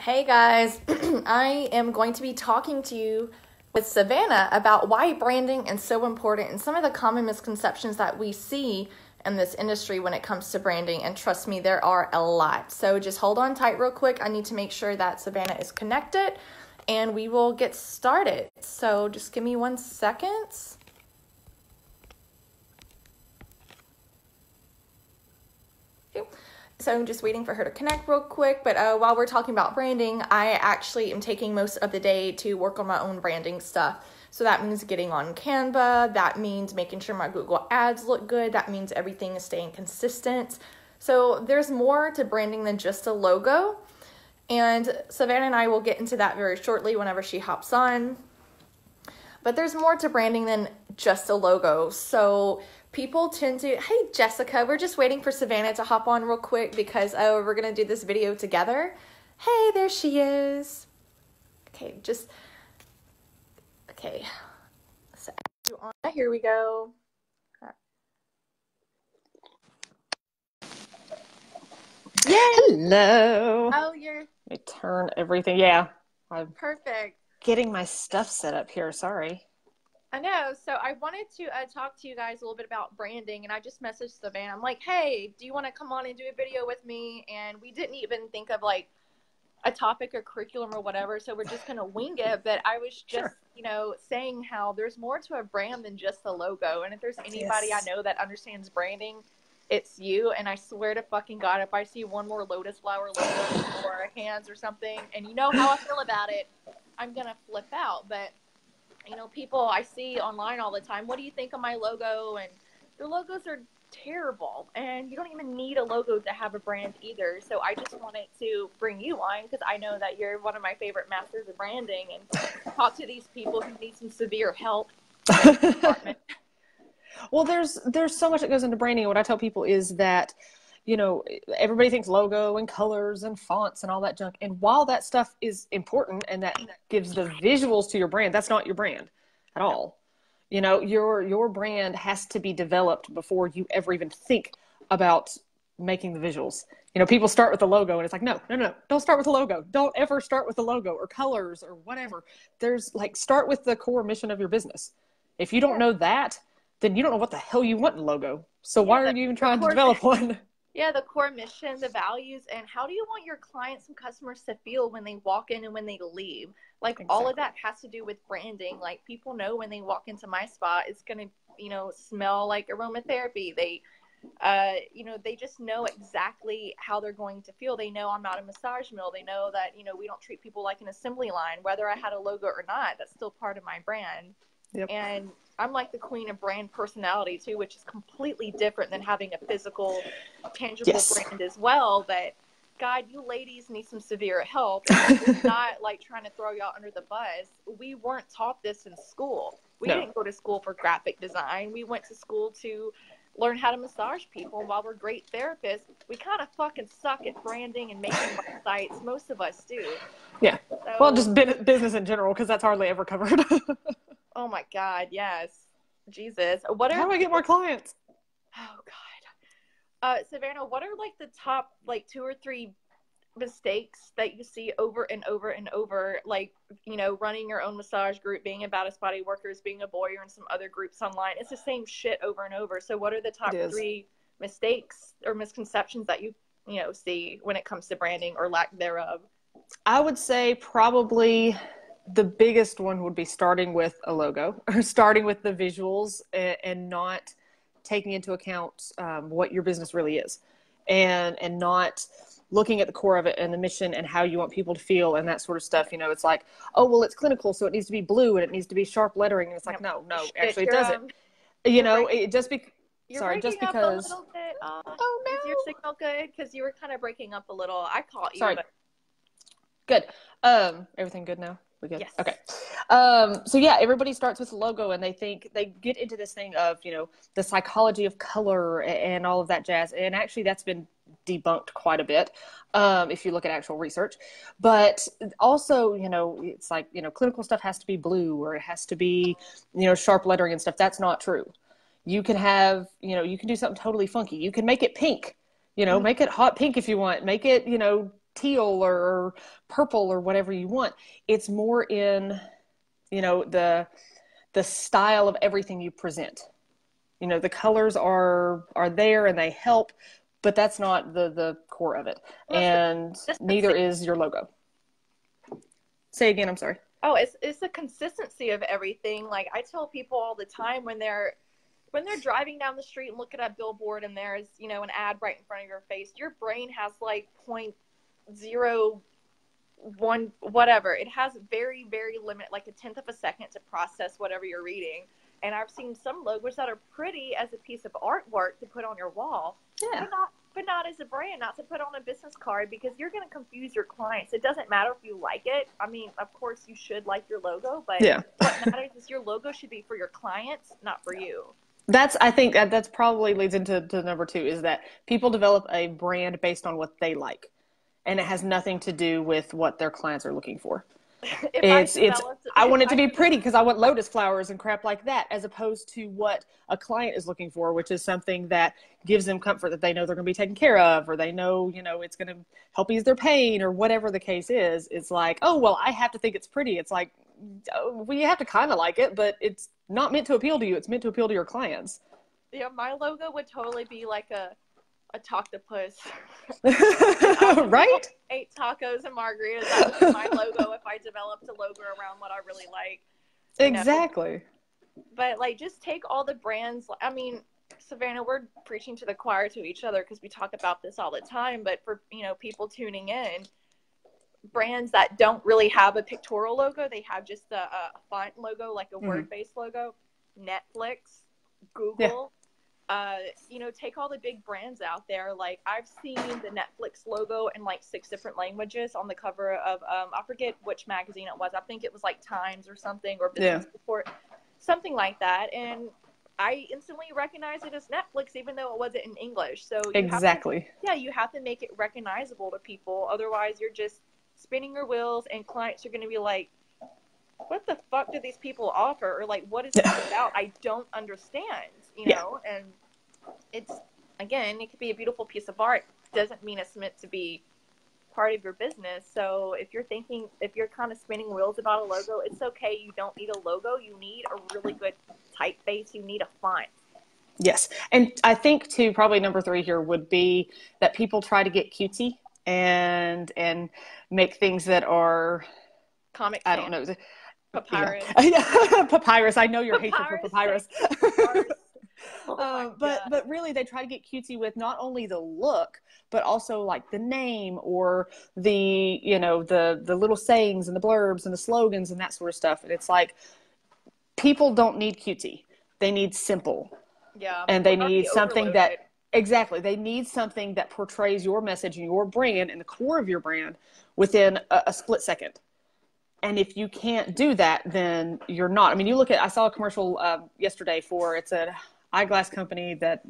Hey guys, I am going to be talking to you with Savanna about why branding is so important and some of the common misconceptions that we see in this industry when it comes to branding. And trust me, there are a lot. So just hold on tight real quick. I need to make sure that Savanna is connected and we will get started. So just give me 1 second. Okay. So I'm just waiting for her to connect real quick. But while we're talking about branding, I actually am taking most of the day to work on my own branding stuff. So that means getting on Canva. That means making sure my Google ads look good. That means everything is staying consistent. So there's more to branding than just a logo. And Savanna and I will get into that very shortly whenever she hops on. But there's more to branding than just a logo. So people tend to, hey Jessica, we're just waiting for Savanna to hop on real quick because we're going to do this video together. Hey, there she is. Okay, so you on. Here we go. Yay! Hello. Oh, you're. Let me turn everything. Yeah. I'm Perfect. getting my stuff set up here. Sorry. I know. So I wanted to talk to you guys a little bit about branding, and I just messaged Savannah. I'm like, hey, do you want to come on and do a video with me? And we didn't even think of like a topic or curriculum or whatever, so we're just going to wing it. But I was just, saying how there's more to a brand than just a logo. And if there's anybody I know that understands branding, it's you. And I swear to fucking God, if I see one more lotus flower logo or hands or something, and you know how I feel about it, I'm going to flip out. But people I see online all the time, what do you think of my logo? And their logos are terrible. And you don't even need a logo to have a brand either. So I just wanted to bring you on because I know that you're one of my favorite masters of branding and talk to these people who need some severe help in the department. Well, there's so much that goes into branding. What I tell people is that, everybody thinks logo and colors and fonts and all that junk. And while that stuff is important and that gives the visuals to your brand, that's not your brand at all. Your brand has to be developed before you ever even think about making the visuals. People start with the logo and it's like, no, don't start with the logo. Don't ever start with the logo or colors or whatever. Start with the core mission of your business. If you don't know that, then you don't know what the hell you want in a logo. So why are you even trying to develop one? Yeah, the core mission, the values, and how do you want your clients and customers to feel when they walk in and when they leave? All of that has to do with branding. People know when they walk into my spot, it's going to, smell like aromatherapy. They, they just know exactly how they're going to feel. They know I'm not a massage mill. They know that, we don't treat people like an assembly line. Whether I had a logo or not, that's still part of my brand. Yep. And I'm like the queen of brand personality too, which is completely different than having a physical, tangible brand as well. But God, you ladies need some severe help. It's not like trying to throw y'all under the bus. We weren't taught this in school. We didn't go to school for graphic design. We went to school to learn how to massage people. And while we're great therapists, we kind of fucking suck at branding and making websites. Most of us do. Yeah. So, well, just business in general, because that's hardly ever covered. Oh my God, yes. Jesus. How do I get more clients? Oh God. Savanna, what are the top 2 or 3 mistakes that you see over and over and over? Running your own massage group, being a Badass Bodyworkers, being a Boyer and some other groups online. It's the same shit over and over. So what are the top 3 mistakes or misconceptions that you see when it comes to branding or lack thereof? I would say probably the biggest one would be starting with a logo or starting with the visuals and not taking into account what your business really is and not looking at the core of it and the mission and how you want people to feel and that sort of stuff. It's like, oh, well, it's clinical, so it needs to be blue and it needs to be sharp lettering. And it's like, no, actually it doesn't. Just because. You're breaking up a little bit. Oh, no. Is your signal good? Because you were kind of breaking up a little. I caught you. Sorry. Good. Everything good now? We good? Yes. Okay. So yeah, everybody starts with a logo and they get into this thing of, the psychology of color and all of that jazz. And actually that's been debunked quite a bit. If you look at actual research, but also, it's like, clinical stuff has to be blue or it has to be, sharp lettering and stuff. That's not true. You can have, you can do something totally funky. You can make it pink, make it hot pink if you want, make it, teal or purple or whatever you want. It's more in, you know, the style of everything you present. You know, the colors are there and they help, but that's not the core of it. And neither is your logo. Say again, I'm sorry. Oh, it's the consistency of everything. Like I tell people all the time when they're driving down the street and look at a billboard and there's, you know, an ad right in front of your face, your brain has like 0.01 whatever. It has very, very limited, like a tenth of a second to process whatever you're reading. And I've seen some logos that are pretty as a piece of artwork to put on your wall, but not as a brand, not to put on a business card, because you're going to confuse your clients. It doesn't matter if you like it. I mean, of course you should like your logo, but what matters is your logo should be for your clients, not for you. I think that's probably leads into number 2, is that people develop a brand based on what they like. And it has nothing to do with what their clients are looking for. I want it to be pretty because I want lotus flowers and crap like that, as opposed to what a client is looking for, which is something that gives them comfort, that they know they're going to be taken care of, or they know, you know, it's going to help ease their pain, or whatever the case is. It's like, oh, well, I have to think it's pretty. It's like, well, you have to kind of like it, but it's not meant to appeal to you. It's meant to appeal to your clients. Yeah, my logo would totally be like a toctopus. Right? 8 tacos and margaritas. That would be my logo if I developed a logo around what I really like. Exactly. Know? But like, just take all the brands. I mean, Savanna, we're preaching to the choir to each other because we talk about this all the time. But for, you know, people tuning in, brands that don't really have a pictorial logo, they have just a font logo, like a word-based logo. Netflix, Google. You know, take all the big brands out there. Like, I've seen the Netflix logo in like 6 different languages on the cover of I forget which magazine it was. I think it was like Times or something, or Business Report, something like that. And I instantly recognized it as Netflix, even though it wasn't in English. So you have to make it recognizable to people. Otherwise, you're just spinning your wheels, and clients are going to be like, what the fuck do these people offer? Or like, what is this about? I don't understand, you know? And it's, again, it could be a beautiful piece of art. Doesn't mean it's meant to be part of your business. So if you're kind of spinning wheels about a logo, it's okay. You don't need a logo. You need a really good typeface. You need a font. Yes. And I think too, probably number 3 here would be that people try to get cutesy and make things that are Comic I don't know. Papyrus. Yeah. Papyrus. I know your hatred for papyrus. Oh but really, they try to get cutesy with not only the look, but also like the name, or the, you know, the little sayings and the blurbs and the slogans and that sort of stuff. And it's like, people don't need cutesy. They need simple. Yeah. And they need something that, exactly, they need something that portrays your message and your brand and the core of your brand within a split second. And if you can't do that, then you're not. I mean, I saw a commercial yesterday it's an eyeglass company that,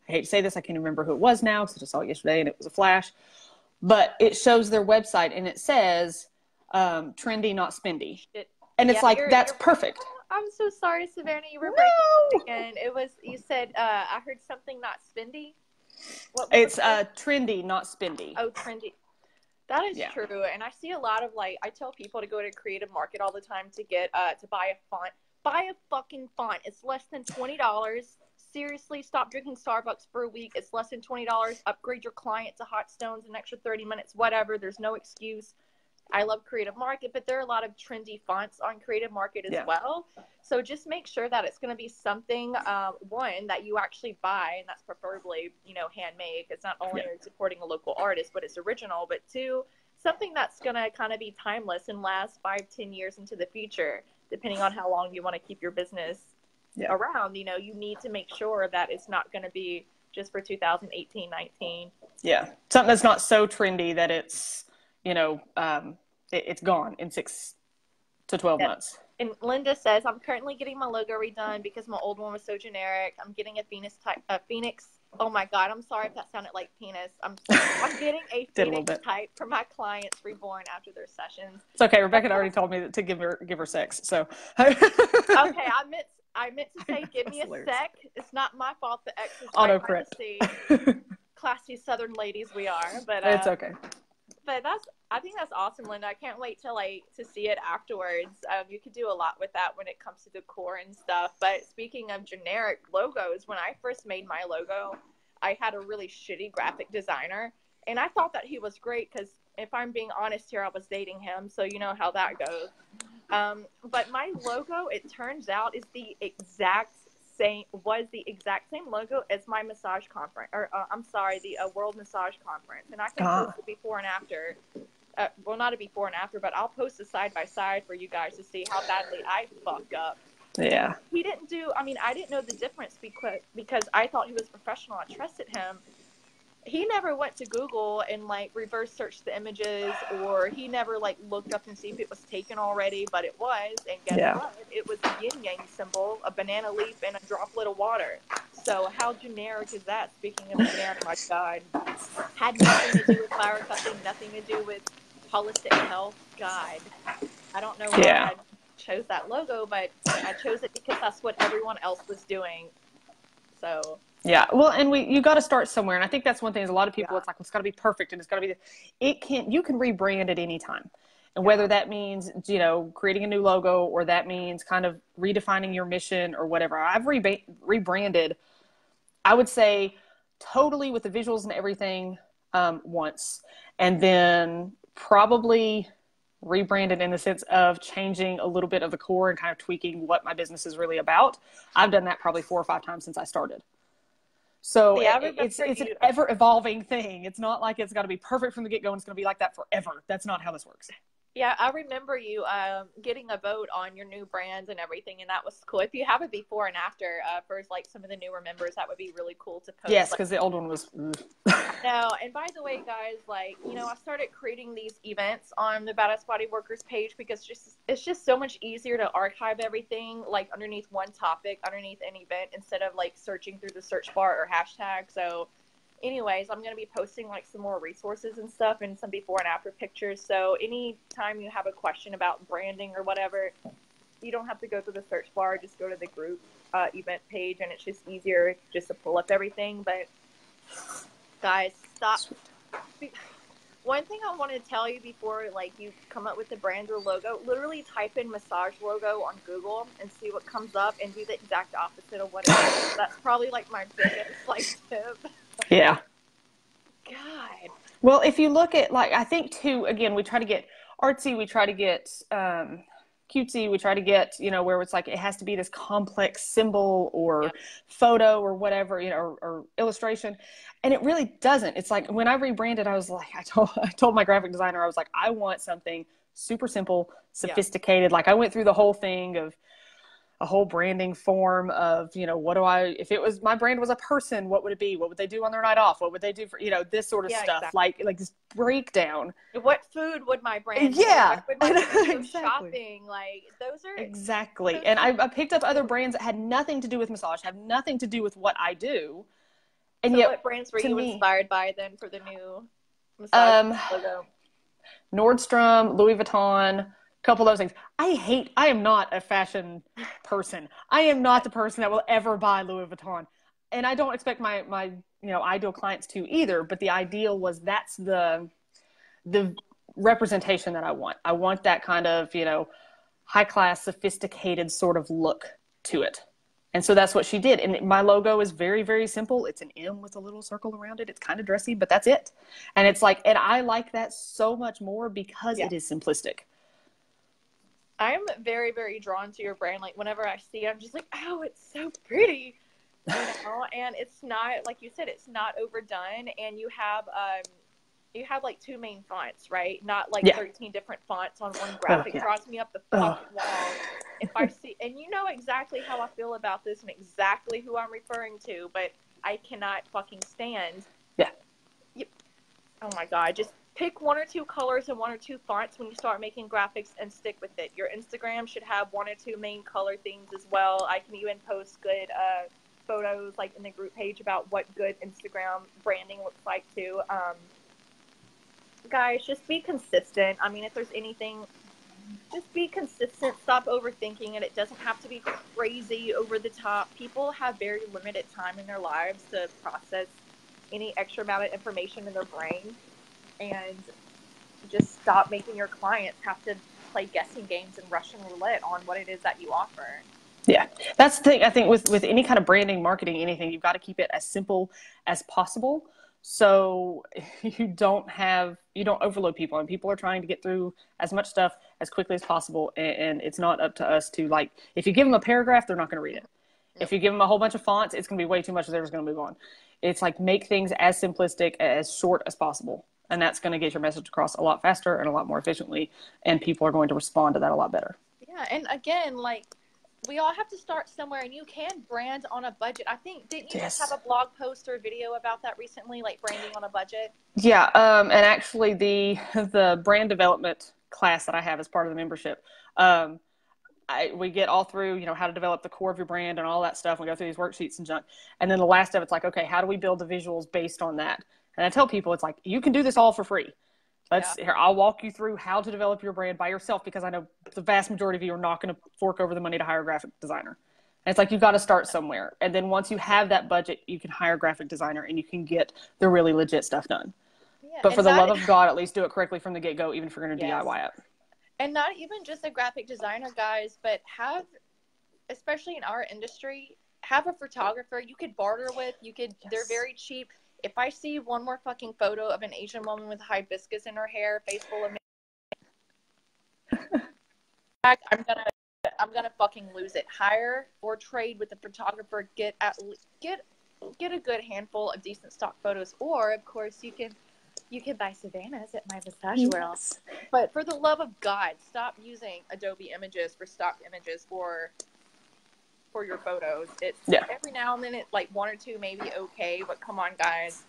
I hate to say this, I can't remember who it was now, because I just saw it yesterday and it was a flash. But it shows their website and it says, trendy, not spendy. And it's like, that's perfect. I'm so sorry, Savannah, you were breaking again. You said, I heard something not spendy. It's trendy, not spendy. Oh, trendy. That is true. And I see a lot of, like, I tell people to go to Creative Market all the time to get, to buy a font. Buy a fucking font. It's less than $20. Seriously, stop drinking Starbucks for a week. It's less than $20. Upgrade your client to Hot Stones an extra 30 minutes, whatever. There's no excuse. I love Creative Market, but there are a lot of trendy fonts on Creative Market as well. So just make sure that it's going to be something, one, that you actually buy, and that's preferably, you know, handmade. It's not only supporting a local artist, but it's original. But 2, something that's going to kind of be timeless and last 5-10 years into the future, depending on how long you want to keep your business around. You know, you need to make sure that it's not going to be just for 2018-19. Yeah, something that's not so trendy that it's, you know, it's gone in 6 to 12 months. And Linda says, I'm currently getting my logo redone because my old one was so generic. I'm getting a Phoenix. Oh my God, I'm sorry if that sounded like penis. I'm getting a Phoenix type for my clients reborn after their sessions. It's okay. Rebecca already told me to give her sex. So okay, I meant to say give me a sec. It's not my fault. The X is autocorrect. Classy Southern ladies we are, but it's okay. But I think that's awesome, Linda. I can't wait to see it afterwards. You could do a lot with that when it comes to decor and stuff. But speaking of generic logos, when I first made my logo, I had a really shitty graphic designer, and I thought that he was great because if I'm being honest here, I was dating him, so you know how that goes. But my logo, it turns out, is the exact same logo as my massage conference, or I'm sorry, the World Massage Conference, and I can post a before and after. Well, not a before and after, but I'll post a side by side for you guys to see how badly I fucked up. Yeah. He didn't do. I mean, I didn't know the difference because I thought he was professional. I trusted him. He never went to Google and like reverse searched the images, or he never like looked up and see if it was taken already, but it was. And guess what? It was a yin yang symbol, a banana leaf, and a droplet of water. So how generic is that? Speaking of generic, my God, had nothing to do with flower cupping, nothing to do with holistic health. God, I don't know why I chose that logo, but I chose it because that's what everyone else was doing. So yeah, well, and you got to start somewhere, and I think that's one thing. Is a lot of people, it's like it's got to be perfect, and it's got to be. You can rebrand at any time, and whether that means creating a new logo, or that means kind of redefining your mission or whatever. I've rebranded, I would say, totally with the visuals and everything once, and then probably rebranded in the sense of changing a little bit of the core and kind of tweaking what my business is really about. I've done that probably 4 or 5 times since I started. So it's an ever evolving thing. It's not like it's got to be perfect from the get go and it's going to be like that forever. That's not how this works. Yeah, I remember you getting a vote on your new brands and everything, and that was cool. If you have a before and after for like some of the newer members, that would be really cool to post. Yes, because the old one was. No, and by the way, guys, I started creating these events on the Badass Bodyworkers page because it's just so much easier to archive everything like underneath one topic, underneath an event, instead of like searching through the search bar or hashtag. So anyways, I'm going to be posting like some more resources and stuff and some before and after pictures. So anytime you have a question about branding or whatever, you don't have to go through the search bar. Just go to the group event page, and it's just easier just to pull up everything. But guys, stop. One thing I want to tell you before you come up with the brand or logo, literally type in massage logo on Google and see what comes up and do the exact opposite of what it is. That's probably like my biggest tip. Yeah. God. Well, if you look at I think too, again, we try to get artsy, we try to get cutesy, we try to get, where it's like it has to be this complex symbol or photo or whatever, or illustration. And it really doesn't. It's like when I rebranded, I was like, I told my graphic designer, I was like, I want something super simple, sophisticated. Like I went through the whole thing of a whole branding form of, if it was, my brand was a person, what would it be? What would they do on their night off? What would they do for, this sort of stuff, exactly. like this breakdown. What food would my brand do? What would my brand exactly. Shopping? Like those are exactly. And I picked up other brands that had nothing to do with massage, have nothing to do with what I do. And so yet, what brands were you inspired by then for the new massage logo? Nordstrom, Louis Vuitton, couple of those things. I am not a fashion person. I am not the person that will ever buy Louis Vuitton. And I don't expect my ideal clients to either, but the ideal was that's the representation that I want. I want that kind of, high class, sophisticated sort of look to it. And so that's what she did. And my logo is very, very simple. It's an M with a little circle around it. It's kind of dressy, but that's it. And it's and I like that so much more because it is simplistic. I'm very, very drawn to your brand. Like whenever I see it, I'm just like, oh, it's so pretty, and it's not, like you said, it's not overdone. And you have like 2 main fonts, right? Not like 13 different fonts on one graphic. It draws me up the fucking wall. If I see, and you know exactly how I feel about this and exactly who I'm referring to, but I cannot fucking stand. Yeah. Oh my God. Just pick 1 or 2 colors and 1 or 2 fonts when you start making graphics and stick with it. Your Instagram should have 1 or 2 main color themes as well. I can even post good photos like in the group page about what good Instagram branding looks like too. Guys, just be consistent. I mean, if there's anything, just be consistent. Stop overthinking it. It doesn't have to be crazy over the top. People have very limited time in their lives to process any extra amount of information in their brain. And just stop making your clients have to play guessing games and Russian roulette on what it is that you offer. Yeah, that's the thing. I think with any kind of branding, marketing, anything, you've got to keep it as simple as possible. So you don't overload people, and people are trying to get through as much stuff as quickly as possible. And it's not up to us to, like, if you give them a paragraph, they're not going to read it. If you give them a whole bunch of fonts, it's going to be way too much. They're just going to move on. It's like, make things as simplistic, as short as possible. And that's going to get your message across a lot faster and a lot more efficiently. And people are going to respond to that a lot better. Yeah. And again, like, we all have to start somewhere, and you can brand on a budget. I think, didn't you just have a blog post or video about that recently, like branding on a budget? Yeah. And actually the brand development class that I have as part of the membership, we get all through, how to develop the core of your brand and all that stuff. We go through these worksheets and junk. And then the last of it's like, okay, how do we build the visuals based on that? And I tell people, it's like, you can do this all for free. Here, I'll walk you through how to develop your brand by yourself, because I know the vast majority of you are not going to fork over the money to hire a graphic designer. And it's like, you've got to start somewhere. And then once you have that budget, you can hire a graphic designer and you can get the really legit stuff done. Yeah, but for the love of God, at least do it correctly from the get-go, even if you're going to DIY it. And not even just a graphic designer, guys, but especially in our industry, have a photographer you could barter with. They're very cheap. If I see one more fucking photo of an Asian woman with hibiscus in her hair, face full of I'm gonna fucking lose it. Hire or trade with the photographer. Get a good handful of decent stock photos, or of course you can buy Savanna's at my massage world. But for the love of God, stop using Adobe Images for stock images for your photos. It's every now and then it's like one or two maybe okay, but come on, guys.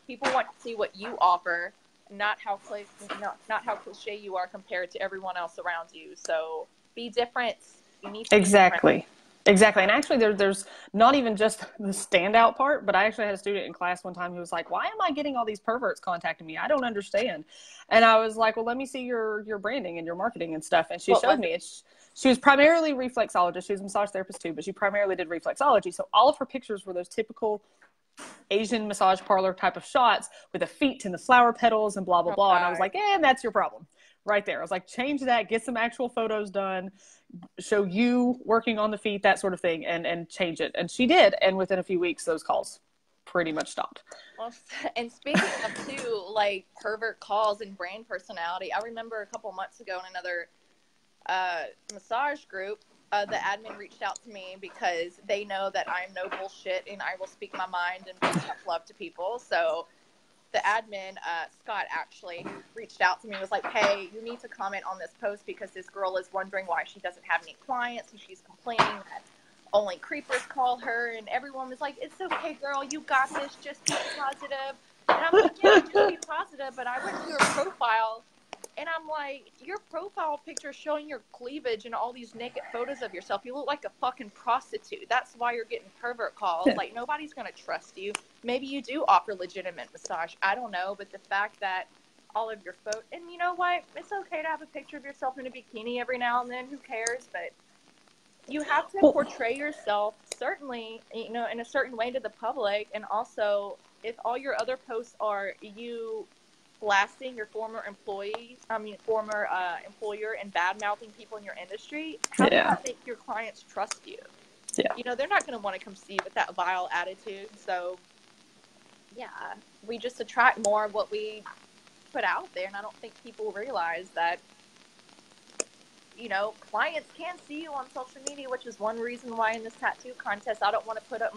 People want to see what you offer, not how cliche you are compared to everyone else around you. So be different. You need to be different. Exactly. And actually there's not even just the standout part, but I actually had a student in class one time who was like, why am I getting all these perverts contacting me? I don't understand. And I was like, well, let me see your branding and your marketing and stuff. And she showed me. She was primarily reflexologist. She was a massage therapist too, but she primarily did reflexology. So all of her pictures were those typical Asian massage parlor type of shots with the feet and the flower petals and blah, blah, blah. And I was like, that's your problem right there. I was like, change that, get some actual photos done, show you working on the feet, that sort of thing, and change it. And she did. And within a few weeks, those calls pretty much stopped. Well, and speaking of too, like pervert calls and brand personality, I remember a couple months ago in another massage group, the admin reached out to me because they know that I'm no bullshit and I will speak my mind and bring tough love to people. So the admin, Scott, actually reached out to me and was like, hey, you need to comment on this post because this girl is wondering why she doesn't have any clients, and she's complaining that only creepers call her, and everyone was like, it's okay, girl, you got this, just be positive. And I'm like, yeah, just be positive. But I went to her profile, and I'm like, your profile picture is showing your cleavage and all these naked photos of yourself. You look like a fucking prostitute. That's why you're getting pervert calls. Like, nobody's going to trust you. Maybe you do offer legitimate massage. I don't know. But the fact that all of your photos, and you know what? It's okay to have a picture of yourself in a bikini every now and then. Who cares? But you have to portray yourself, certainly, in a certain way to the public. And also, if all your other posts are you blasting your former employer and bad-mouthing people in your industry, how does that make your clients trust you? Yeah. They're not going to want to come see you with that vile attitude. So, yeah, we just attract more of what we put out there. And I don't think people realize that, clients can see you on social media, which is one reason why in this tattoo contest, I don't want to put up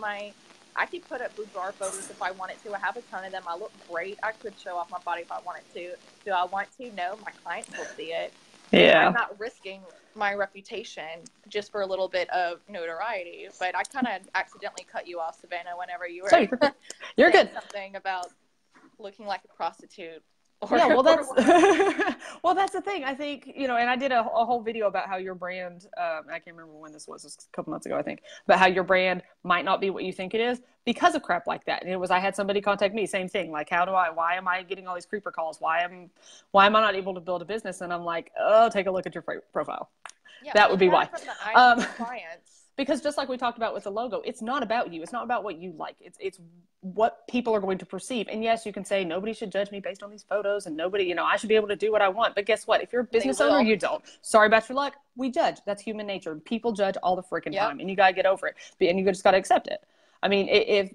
I could put up boudoir photos if I wanted to. I have a ton of them. I look great. I could show off my body if I wanted to. Do I want to? No, my clients will see it. Yeah. I'm not risking my reputation just for a little bit of notoriety. But I kind of accidentally cut you off, Savanna, whenever you were you're good. Something about looking like a prostitute. Well, that's the thing. I think, and I did a whole video about how your brand, I can't remember when this was, just a couple months ago, I think, but how your brand might not be what you think it is because of crap like that. And I had somebody contact me, same thing. Like, why am I getting all these creeper calls? Why am I not able to build a business? And I'm like, take a look at your profile. Yeah, that would be why. From the eyes of clients, Because just like we talked about with the logo, it's not about you. It's not about what you like. It's what people are going to perceive. And yes, you can say nobody should judge me based on these photos, and nobody, you know, I should be able to do what I want. But guess what? If you're a business owner, you don't. Sorry about your luck. We judge. That's human nature. People judge all the freaking time, and you got to get over it. And you just got to accept it. I mean,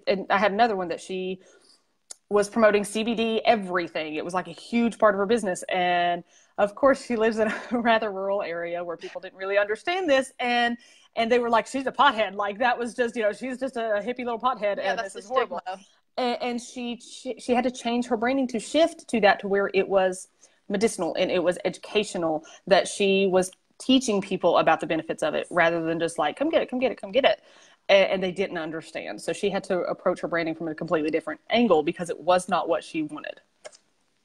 and I had another one that she was promoting CBD everything. It was like a huge part of her business. And of course she lives in a rather rural area where people didn't really understand this. And they were like, she's a pothead. Like that was just, you know, she's just a hippie little pothead. Yeah, and that's this is horrible. And she had to change her branding to shift to that, to where it was medicinal and it was educational, that she was teaching people about the benefits of it rather than just like, come get it, come get it, come get it. And they didn't understand. So she had to approach her branding from a completely different angle because it was not what she wanted.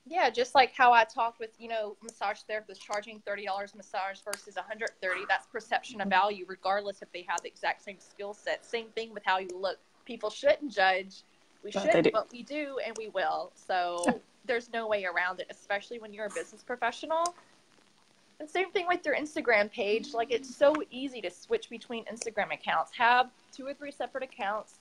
Yeah, just like how I talked with, you know, massage therapists charging $30 massage versus $130. That's perception of value, regardless if they have the exact same skill set. Same thing with how you look. People shouldn't judge. We shouldn't, but we do, and we will. So there's no way around it, especially when you're a business professional. And same thing with your Instagram page. Like, it's so easy to switch between Instagram accounts. Have 2 or 3 separate accounts.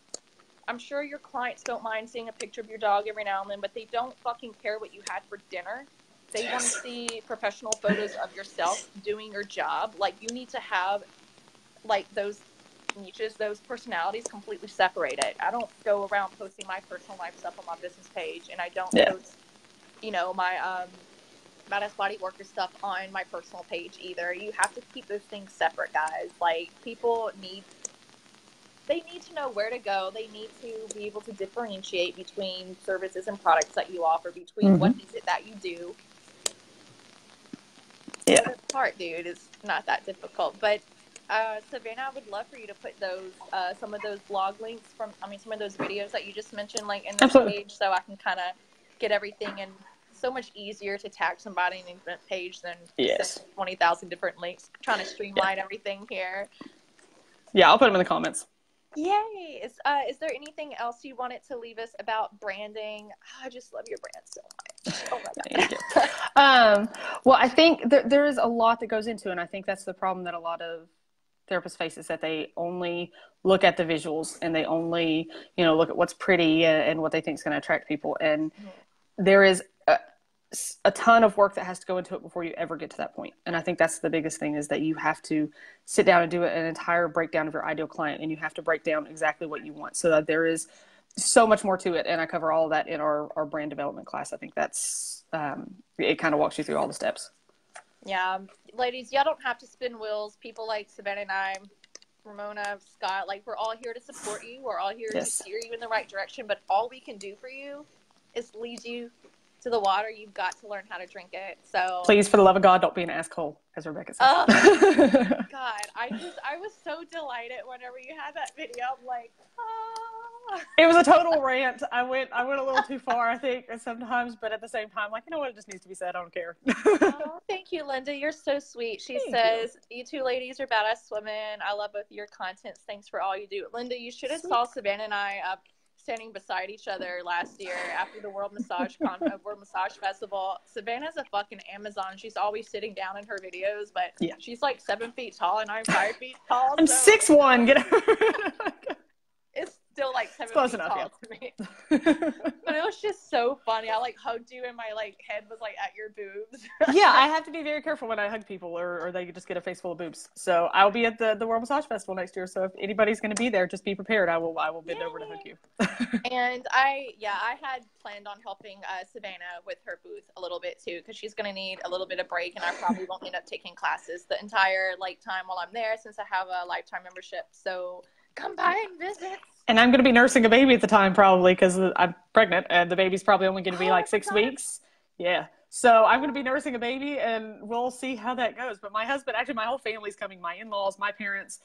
I'm sure your clients don't mind seeing a picture of your dog every now and then, but they don't fucking care what you had for dinner. They want to see professional photos of yourself doing your job. Like, you need to have, like, those niches, those personalities completely separated. I don't go around posting my personal life stuff on my business page, and I don't post, you know, my Badass Bodyworkers stuff on my personal page either. You have to keep those things separate, guys. Like, people need to know where to go. They need to be able to differentiate between services and products that you offer, between what is it that you do. Yeah. So this part, dude, is not that difficult. But Savanna, I would love for you to put those some of those blog links some of those videos that you just mentioned, like, in the page, so I can kind of get everything. And so much easier to tag somebody in an event page than 20,000 different links. I'm trying to streamline everything here. Yeah, I'll put them in the comments. Yay! Is there anything else you wanted to leave us about branding? Oh, I just love your brand so much. Oh my God. Well, I think there is a lot that goes into it, and I think that's the problem that a lot of therapists face, is that they only look at the visuals and they only, you know, look at what's pretty and what they think is going to attract people. And there is a ton of work that has to go into it before you ever get to that point. And I think that's the biggest thing, is that you have to sit down and do an entire breakdown of your ideal client, and you have to break down exactly what you want, so that there is so much more to it. And I cover all of that in our brand development class. I think that's, it kind of walks you through all the steps. Yeah. Ladies, y'all don't have to spin wheels. People like Savanna and I, Ramona, Scott, like, we're all here to support you. We're all here to steer you in the right direction. But all we can do for you is lead you to the water. You've got to learn how to drink it. So please, for the love of God, don't be an asshole, as Rebecca said. God, I was so delighted whenever you had that video. I'm like, It was a total rant. I went a little too far, I think, sometimes, but at the same time, like, you know what, it just needs to be said. I don't care. Oh, thank you, Linda. You're so sweet. She says, you 2 ladies are badass women. I love both of your contents. Thanks for all you do. Linda, you should have saw Savanna and I standing beside each other last year after the World Massage Festival. Savannah's a fucking Amazon. She's always sitting down in her videos, but she's like 7 feet tall and I'm 5 feet tall. I'm 6'1". Get It's still like 7 close feet enough, tall to me. But it was just so funny. I like hugged you and my like head was like at your boobs. Yeah, I have to be very careful when I hug people, or they just get a face full of boobs. So I'll be at the World Massage Festival next year. So if anybody's going to be there, just be prepared. I will bend over to hug you. And I had planned on helping Savanna with her booth a little bit too, because she's going to need a little bit of break, and I probably won't end up taking classes the entire time while I'm there, since I have a lifetime membership. So come by and visit. And I'm going to be nursing a baby at the time, probably, because I'm pregnant, and the baby's probably only going to be like 6 weeks. Yeah. So I'm going to be nursing a baby, and we'll see how that goes. But my husband, actually, my whole family's coming. My in-laws, my parents,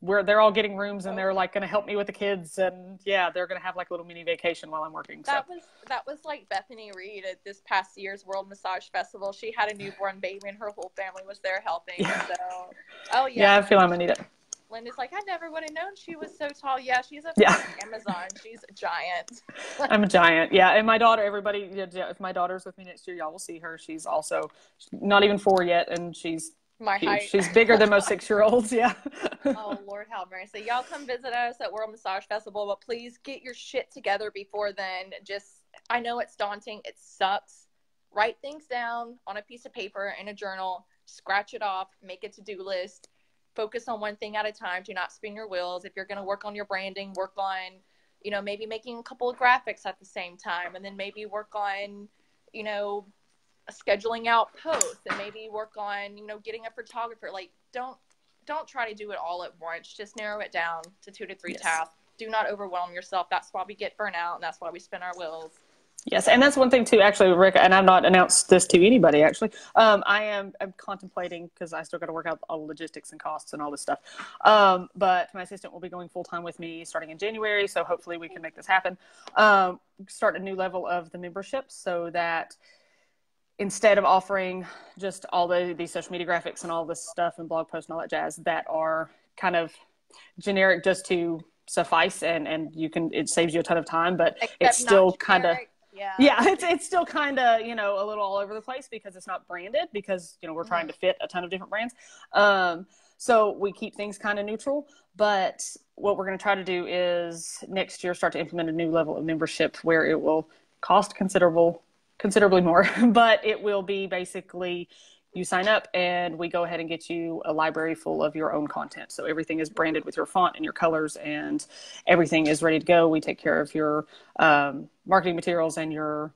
they're all getting rooms, and they're like going to help me with the kids. And yeah, they're going to have like a little mini vacation while I'm working. So. That was like Bethany Reed at this past year's World Massage Festival. She had a newborn baby, and her whole family was there helping. Yeah. So, yeah, I feel I'm going to need it. Linda's like, I never would have known she was so tall. Yeah, she's a Amazon. She's a giant. I'm a giant. Yeah. And my daughter, everybody, if my daughter's with me next year, y'all will see her. She's also not even 4 yet. And she's My Huge. height. She's bigger than most 6-year-olds. Yeah. Oh, Lord have mercy. Y'all come visit us at World Massage Festival, but please get your shit together before then. Just, I know it's daunting. It sucks. Write things down on a piece of paper in a journal. Scratch it off. Make a to-do list. Focus on one thing at a time. Do not spin your wheels. If you're going to work on your branding, work on, you know, maybe making a couple of graphics at the same time. And then maybe work on, you know, scheduling out posts, and maybe work on, you know, getting a photographer. Like, don't try to do it all at once. Just narrow it down to 2 to 3 tasks. Do not overwhelm yourself. That's why we get burnt out, and that's why we spin our wheels. Yes, and that's one thing too, actually, Rick, and I've not announced this to anybody, actually. I'm contemplating, because I still got to work out all the logistics and costs and all this stuff. But my assistant will be going full-time with me starting in January, so hopefully we can make this happen. Start a new level of the membership, so that instead of offering just all these social media graphics and all this stuff and blog posts and all that jazz that are kind of generic just to suffice, and you can, it saves you a ton of time, but Except it's still kind of, yeah, it's still kind of, you know, a little all over the place because it's not branded, because, you know, we're trying to fit a ton of different brands. So we keep things kind of neutral, but what we're going to try to do is next year start to implement a new level of membership where it will cost considerably more, but it will be basically you sign up and we go ahead and get you a library full of your own content. So everything is branded with your font and your colors, and everything is ready to go. We take care of your marketing materials and your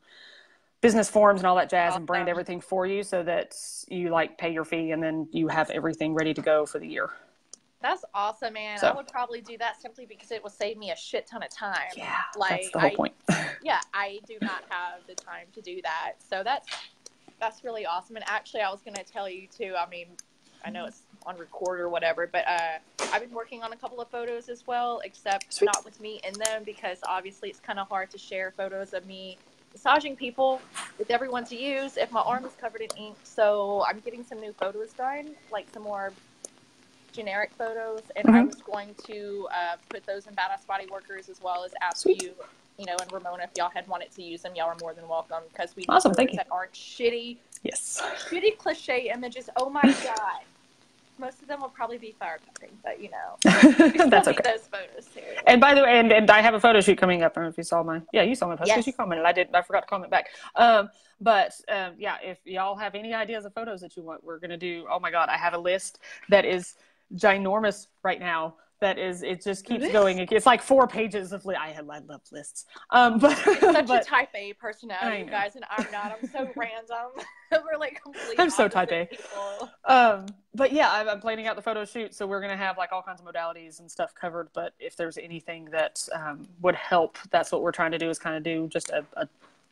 business forms and all that jazz, and brand everything for you so that you like pay your fee and then you have everything ready to go for the year. That's awesome, man. So, I would probably do that simply because it will save me a shit ton of time. Yeah, like, that's the whole point. Yeah, I do not have the time to do that. So that's really awesome. And actually, I was going to tell you too, I mean, I know it's on record or whatever, but I've been working on a couple of photos as well, except not with me in them, because obviously it's kind of hard to share photos of me massaging people with everyone to use if my arm is covered in ink. So I'm getting some new photos done, like some more generic photos, and I was going to put those in Badass Bodyworkers, as well as ask you, you know, and Ramona, if y'all had wanted to use them, y'all are more than welcome, because we need photos that aren't shitty, shitty cliche images. Oh my god, most of them will probably be fire cutting, but you know, that's okay. Those photos too. And by the way, and I have a photo shoot coming up. I don't know if you saw my, you saw my post because you commented. I forgot to comment back. Yeah, if y'all have any ideas of photos that you want, we're gonna do. Oh my god, I have a list that is ginormous right now. That is, it just keeps going. It's like 4 pages of I love lists. But it's such a type A personality, you guys, and I'm not. I'm so random. We're like completely. I'm so type A. But yeah, I'm planning out the photo shoot, so we're gonna have like all kinds of modalities and stuff covered. But if there's anything that would help, that's what we're trying to do, is kind of do just a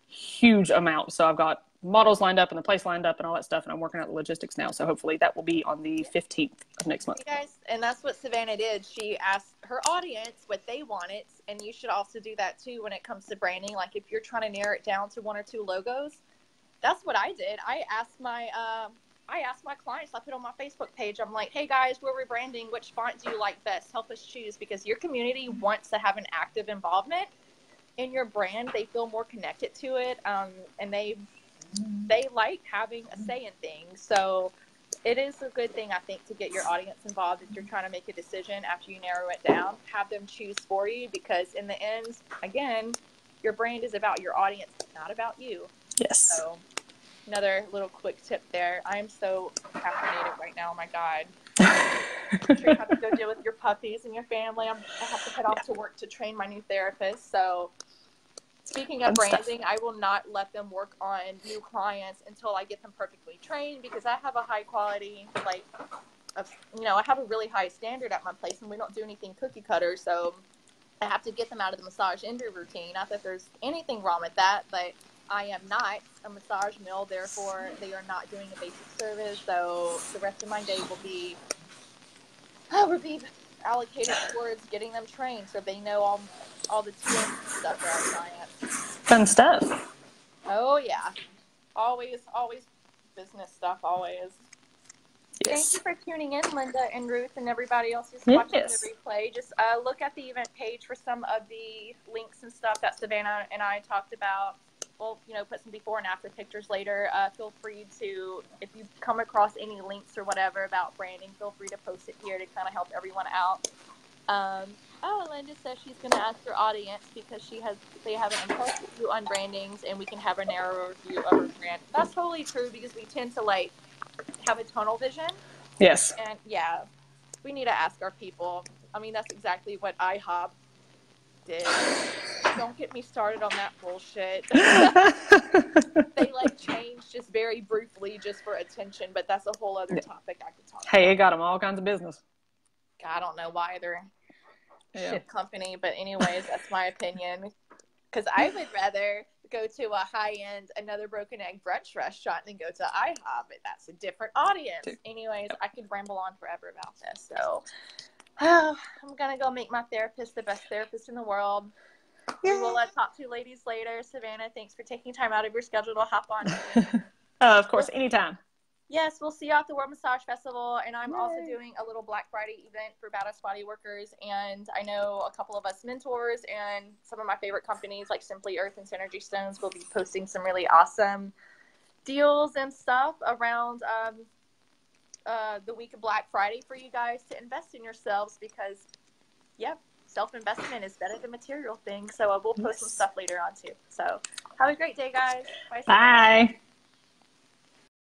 huge amount. So I've got models lined up and the place lined up and all that stuff, and I'm working out the logistics now, so hopefully that will be on the 15th of next month. You guys, and that's what Savanna did. She asked her audience what they wanted, and you should also do that too when it comes to branding. Like if you're trying to narrow it down to 1 or 2 logos, that's what I did. I asked my clients, I put on my Facebook page, I'm like, hey guys, we're rebranding, which font do you like best? Help us choose, because your community wants to have an active involvement in your brand. They feel more connected to it, and they like having a say in things. So it is a good thing, I think, to get your audience involved if you're trying to make a decision after you narrow it down. Have them choose for you, because in the end, again, your brand is about your audience, not about you. Yes. So another little quick tip there. I am so caffeinated right now. Oh my god. I'm sure you have to go deal with your puppies and your family. I have to head off to work to train my new therapist. So speaking of branding, I will not let them work on new clients until I get them perfectly trained, because I have a high quality, I have a really high standard at my place, and we don't do anything cookie cutter. So I have to get them out of the massage injury routine. Not that there's anything wrong with that, but I am not a massage mill, therefore they are not doing a basic service. So the rest of my day will be allocated towards getting them trained, so they know all the tools and stuff for our clients. Fun stuff. Oh yeah, always business stuff. Always. Yes. Thank you for tuning in, Linda and Ruth, and everybody else who's watching the replay. Just look at the event page for some of the links and stuff that Savanna and I talked about. we'll, you know, put some before and after pictures later. Feel free to, if you come across any links or whatever about branding, feel free to post it here to kind of help everyone out. Linda says she's going to ask her audience because they have an impartial view on brandings, and we can have a narrower view of her brand. That's totally true because we tend to like have a tunnel vision. Yes. And yeah, we need to ask our people. I mean, that's exactly what IHOP did. Don't get me started on that bullshit. They like changed just very briefly just for attention, but that's a whole other topic I could talk about. Hey, it got them all kinds of business. I don't know why they're shit company, but anyways, that's my opinion. Because I would rather go to a high-end, another broken egg brunch restaurant than go to IHOP, but that's a different audience. Anyways, I could ramble on forever about this, so I'm gonna go make my therapist the best therapist in the world. We will talk to you ladies later. Savannah, thanks for taking time out of your schedule to hop on. Of course, anytime. Yes, we'll see you at the World Massage Festival, and I'm also doing a little Black Friday event for Badass Bodyworkers, and I know a couple of us mentors and some of my favorite companies like Simply Earth and Synergy Stones will be posting some really awesome deals and stuff around the week of Black Friday for you guys to invest in yourselves because, self-investment is better than material things. So we'll post some stuff later on too. So have a great day, guys. Bye.